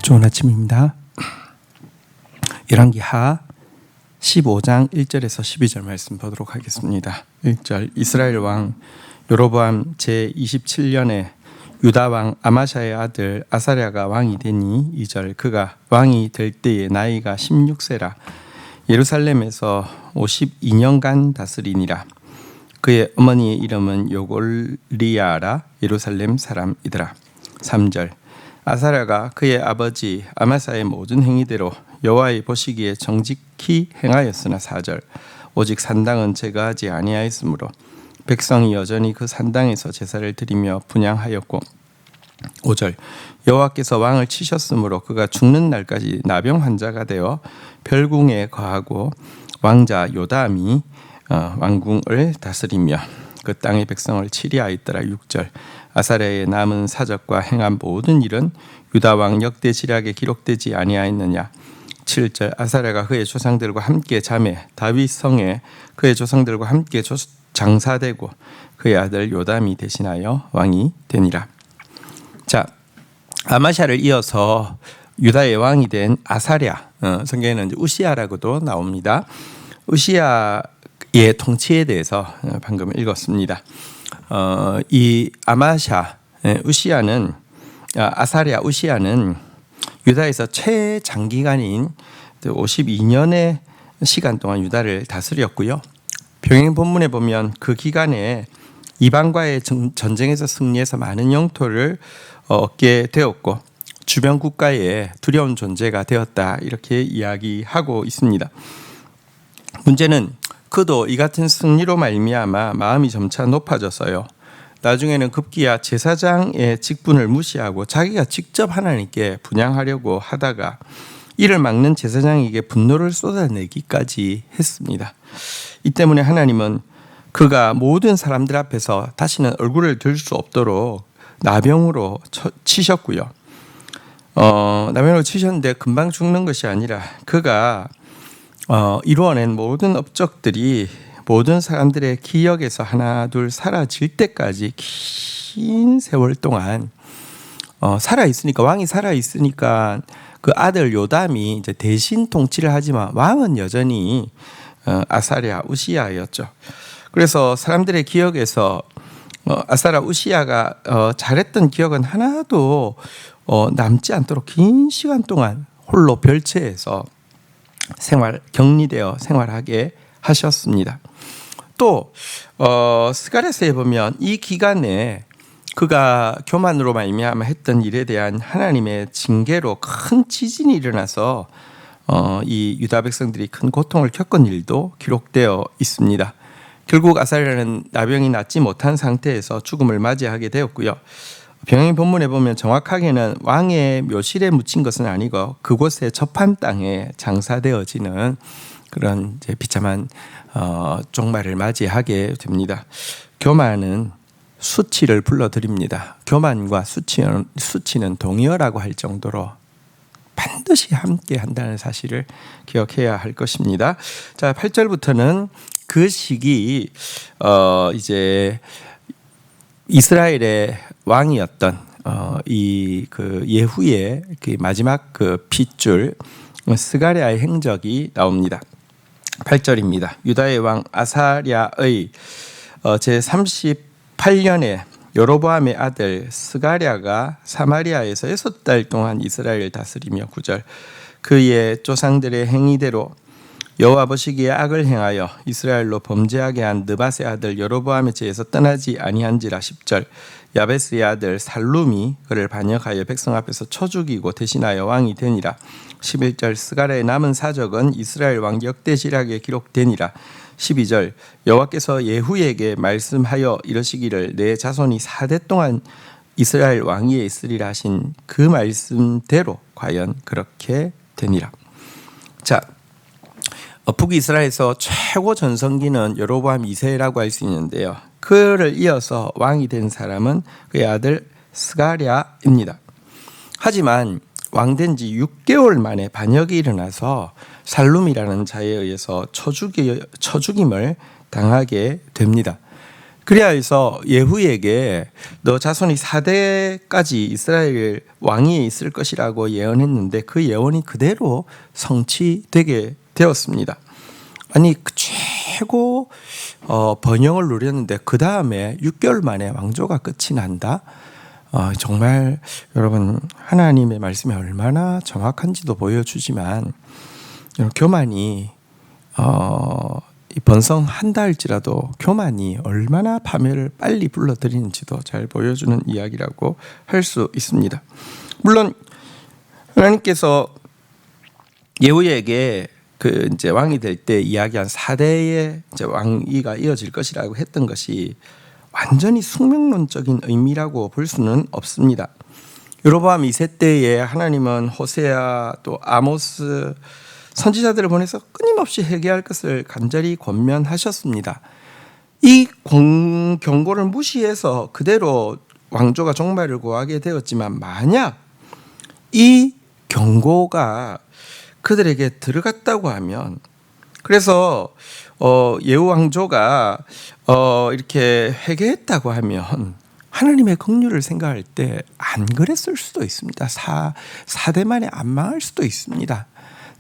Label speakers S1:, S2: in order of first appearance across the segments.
S1: 좋은 아침입니다. 열왕기하 15장 1절에서 12절 말씀 보도록 하겠습니다. 1절 이스라엘 왕 여로보암 제27년에 유다 왕 아마샤의 아들 아사랴가 왕이 되니 2절 그가 왕이 될 때에 나이가 16세라 예루살렘에서 52년간 다스리니라. 그의 어머니의 이름은 요골리아라 예루살렘 사람이더라. 3절 아사랴가 그의 아버지 아마사의 모든 행위대로 여호와의 보시기에 정직히 행하였으나 4절 오직 산당은 제거하지 아니하였으므로 백성이 여전히 그 산당에서 제사를 드리며 분향하였고 5절 여호와께서 왕을 치셨으므로 그가 죽는 날까지 나병 환자가 되어 별궁에 거하고 왕자 요담이 왕궁을 다스리며 그 땅의 백성을 치리하였더라. 6절 아사랴의 남은 사적과 행한 모든 일은 유다 왕 역대 지략에 기록되지 아니하였느냐. 7절 아사랴가 그의 조상들과 함께 잠에 다윗 성에 그의 조상들과 함께 장사되고 그의 아들 요담이 대신하여 왕이 되니라. 자, 아마샤를 이어서 유다의 왕이 된 아사랴, 성경에는 이제 우시아라고도 나옵니다. 우시아의 통치에 대해서 방금 읽었습니다. 이 아마샤, 우시아는 아사랴 우시아는 유다에서 최장기간인 52년의 시간 동안 유다를 다스렸고요. 병행 본문에 보면 그 기간에 이방과의 전쟁에서 승리해서 많은 영토를 얻게 되었고 주변 국가에 두려운 존재가 되었다 이렇게 이야기하고 있습니다. 문제는 그도 이 같은 승리로 말미암아 마음이 점차 높아졌어요. 나중에는 급기야 제사장의 직분을 무시하고 자기가 직접 하나님께 분향하려고 하다가 이를 막는 제사장에게 분노를 쏟아내기까지 했습니다. 이 때문에 하나님은 그가 모든 사람들 앞에서 다시는 얼굴을 들 수 없도록 나병으로 치셨고요. 나병으로 치셨는데 금방 죽는 것이 아니라 그가 이루어낸 모든 업적들이 모든 사람들의 기억에서 하나 둘 사라질 때까지 긴 세월 동안 살아있으니까 왕이 살아있으니까 그 아들 요담이 이제 대신 통치를 하지만 왕은 여전히 아사랴 우시아였죠. 그래서 사람들의 기억에서 아사랴 우시아가 잘했던 기억은 하나도 남지 않도록 긴 시간 동안 홀로 별채에서 격리되어 생활하게 하셨습니다. 또 스가랴서에 보면 이 기간에 그가 교만으로 말미암아 했던 일에 대한 하나님의 징계로 큰 지진이 일어나서 이 유다 백성들이 큰 고통을 겪은 일도 기록되어 있습니다. 결국 아사랴는 나병이 낫지 못한 상태에서 죽음을 맞이하게 되었고요. 병행 본문에 보면 정확하게는 왕의 묘실에 묻힌 것은 아니고 그곳에 접한 땅에 장사되어지는 그런 이제 비참한 종말을 맞이하게 됩니다. 교만은 수치를 불러들입니다. 교만과 수치는 동의어라고 할 정도로 반드시 함께 한다는 사실을 기억해야 할 것입니다. 자, 8절부터는 그 시기 이제 이스라엘의 왕이었던 이 그 예후의 그 마지막 그 핏줄 스가랴의 행적이 나옵니다. 8절입니다. 유다의 왕 아사랴의 제38년에 여로보암의 아들 스가랴가 사마리아에서 6달 동안 이스라엘을 다스리며 9절 그의 조상들의 행위대로 여호와 보시기에 악을 행하여 이스라엘로 범죄하게 한 느밧의 아들 여로보암의 죄에서 떠나지 아니한지라. 10절 야베스의 아들 살룸이 그를 반역하여 백성 앞에서 쳐 죽이고 대신하여 왕이 되니라. 11절 스가랴의 남은 사적은 이스라엘 왕 역대 지략에 기록되니라. 12절 여호와께서 예후에게 말씀하여 이르시기를 내 자손이 4대 동안 이스라엘 왕위에 있으리라 하신 그 말씀대로 과연 그렇게 되니라. 자, 북이스라엘에서 최고 전성기는 여로보암 2세라고 할 수 있는데요. 그를 이어서 왕이 된 사람은 그의 아들 스가랴입니다. 하지만 왕된 지 6개월 만에 반역이 일어나서 살룸이라는 자에 의해서 쳐죽임을 당하게 됩니다. 그래야 해서 예후에게 너 자손이 4대까지 이스라엘 왕이 있을 것이라고 예언했는데 그 예언이 그대로 성취되게 되었습니다. 아니 그 최고 번영을 누렸는데 그 다음에 6개월 만에 왕조가 끝이 난다. 정말 여러분 하나님의 말씀이 얼마나 정확한지도 보여주지만 교만이 이 번성 한다 할지라도 교만이 얼마나 파멸을 빨리 불러들이는지도 잘 보여주는 이야기라고 할 수 있습니다. 물론 하나님께서 예후에게 그 이제 왕이 될 때 이야기한 4대의 이제 왕위가 이어질 것이라고 했던 것이 완전히 숙명론적인 의미라고 볼 수는 없습니다. 여로보암 2세 때에 하나님은 호세아 또 아모스 선지자들을 보내서 끊임없이 회개할 것을 간절히 권면하셨습니다. 이 경고를 무시해서 그대로 왕조가 종말을 구하게 되었지만 만약 이 경고가 그들에게 들어갔다고 하면 그래서 예후 왕조가 이렇게 회개했다고 하면 하나님의 긍휼을 생각할 때 안 그랬을 수도 있습니다. 4대 만에 안 망할 수도 있습니다.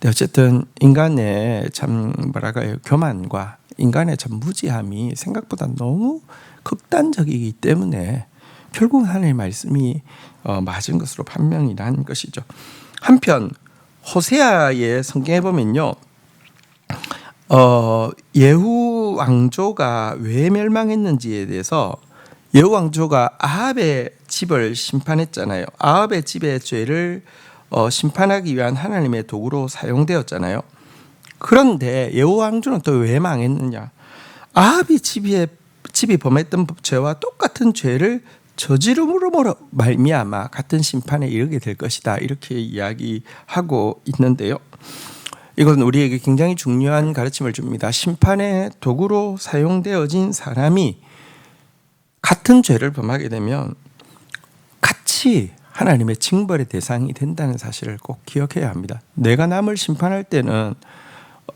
S1: 어쨌든 인간의 참 뭐랄까요 교만과 인간의 참 무지함이 생각보다 너무 극단적이기 때문에 결국 하나님의 말씀이 맞은 것으로 판명이 난 것이죠. 한편 호세아의 성경에 보면요, 예후 왕조가 왜 멸망했는지에 대해서 예후 왕조가 아합의 집을 심판했잖아요. 아합의 집의 죄를 심판하기 위한 하나님의 도구로 사용되었잖아요. 그런데 예후 왕조는 또 왜 망했느냐? 아합이 집이 범했던 죄와 똑같은 죄를 저지름으로 말미암아 같은 심판에 이르게 될 것이다. 이렇게 이야기하고 있는데요. 이건 우리에게 굉장히 중요한 가르침을 줍니다. 심판의 도구로 사용되어진 사람이 같은 죄를 범하게 되면 같이 하나님의 징벌의 대상이 된다는 사실을 꼭 기억해야 합니다. 내가 남을 심판할 때는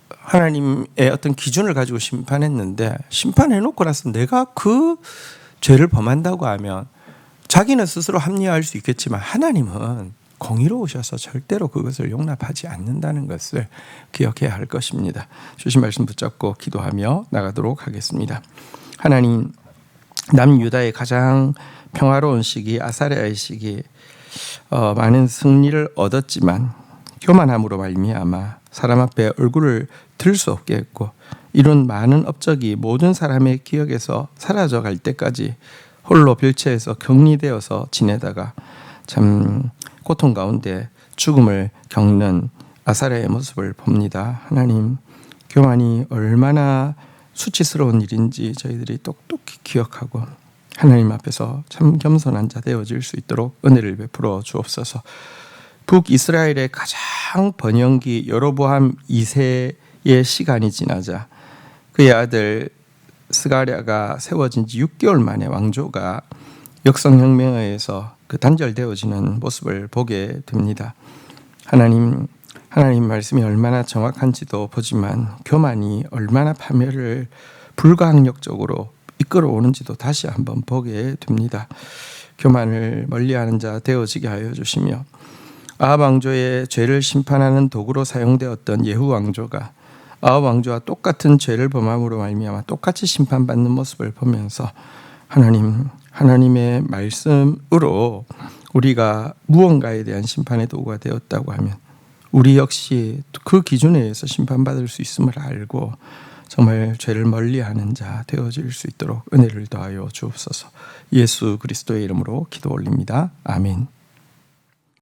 S1: 하나님의 어떤 기준을 가지고 심판했는데 심판해놓고 나서 내가 그 죄를 범한다고 하면 자기는 스스로 합리화할 수 있겠지만 하나님은 공의로우셔서 절대로 그것을 용납하지 않는다는 것을 기억해야 할 것입니다. 주신 말씀 붙잡고 기도하며 나가도록 하겠습니다. 하나님, 남유다의 가장 평화로운 시기 아사랴의 시기 많은 승리를 얻었지만 교만함으로 말미암아 사람 앞에 얼굴을 들 수 없게 했고 이런 많은 업적이 모든 사람의 기억에서 사라져갈 때까지 홀로 별채에서 격리되어서 지내다가 참 고통 가운데 죽음을 겪는 아사랴의 모습을 봅니다. 하나님, 교만이 얼마나 수치스러운 일인지 저희들이 똑똑히 기억하고 하나님 앞에서 참 겸손한 자 되어질 수 있도록 은혜를 베풀어 주옵소서. 북이스라엘의 가장 번영기 여로보암 2세의 시간이 지나자 그의 아들 스가랴가 세워진 지 6개월 만에 왕조가 역성혁명에 의해서 그 단절되어지는 모습을 보게 됩니다. 하나님 말씀이 얼마나 정확한지도 보지만 교만이 얼마나 파멸을 불가항력적으로 이끌어오는지도 다시 한번 보게 됩니다. 교만을 멀리하는 자 되어지게 하여 주시며 아합 왕조의 죄를 심판하는 도구로 사용되었던 예후 왕조가 아합 왕조와 똑같은 죄를 범함으로 말미암아 똑같이 심판받는 모습을 보면서 하나님의 말씀으로 우리가 무언가에 대한 심판의 도구가 되었다고 하면 우리 역시 그 기준에 의해서 심판받을 수 있음을 알고 정말 죄를 멀리하는 자 되어질 수 있도록 은혜를 더하여 주옵소서. 예수 그리스도의 이름으로 기도 올립니다. 아멘.